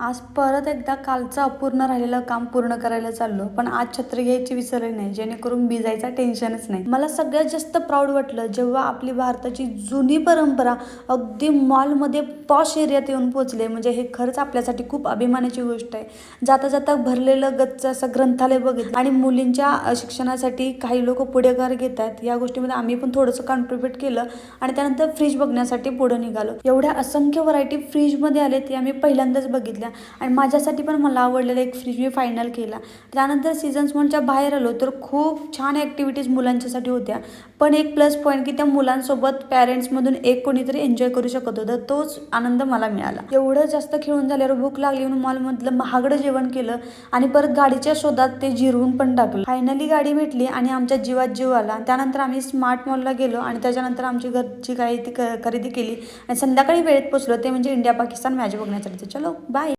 आज परत एकदा कालचं अपूर्ण राहिलेलं काम पूर्ण करायला चाललो, पण आज छत्री घ्यायची विसरली नाही, जेणेकरून भिजायचा टेन्शनच नाही. मला सगळ्यात जास्त प्राऊड वाटलं जेव्हा आपली भारताची जुनी परंपरा अगदी मॉलमध्ये पॉश एरियात येऊन पोहोचले. म्हणजे हे खरंच आपल्यासाठी खूप अभिमानाची गोष्ट आहे. जाता जाता भरलेलं गच्च असं ग्रंथालय बघितलं आणि मुलींच्या शिक्षणासाठी काही लोक पुढाकार घेत आहेत. या गोष्टीमध्ये आम्ही पण थोडंसं कॉन्ट्रीब्यूट केलं आणि त्यानंतर फ्रीज बघण्यासाठी पुढे निघालो. एवढ्या असंख्य व्हरायटी फ्रीजमध्ये आले ते आम्ही पहिल्यांदाच बघितल्या आणि माझ्यासाठी पण मला आवडलेला एक फ्रीज मी फायनल केला. त्यानंतर सीझन्स मॉलच्या बाहेर आलो तर खूप छान ॲक्टिव्हिटीज मुलांच्यासाठी होत्या. पण एक प्लस पॉईंट की त्या मुलांसोबत पॅरेंट्समधून एक कोणीतरी एन्जॉय करू शकत होतं. तोच आनंद मला मिळाला. एवढं जास्त खेळून झाल्यावर भूक लागली म्हणून मॉलमधलं महागडं जेवण केलं आणि परत गाडीच्या शोधात ते जिरवून पण टाकलं. फायनली गाडी भेटली आणि आमच्या जीवात जीव आला. त्यानंतर आम्ही स्मार्ट मॉलला गेलो आणि त्याच्यानंतर आमची घरची काही ती खरेदी केली आणि संध्याकाळी वेळेत पोचलो, ते म्हणजे इंडिया पाकिस्तान मॅच बघण्यासाठी. चलो बाय.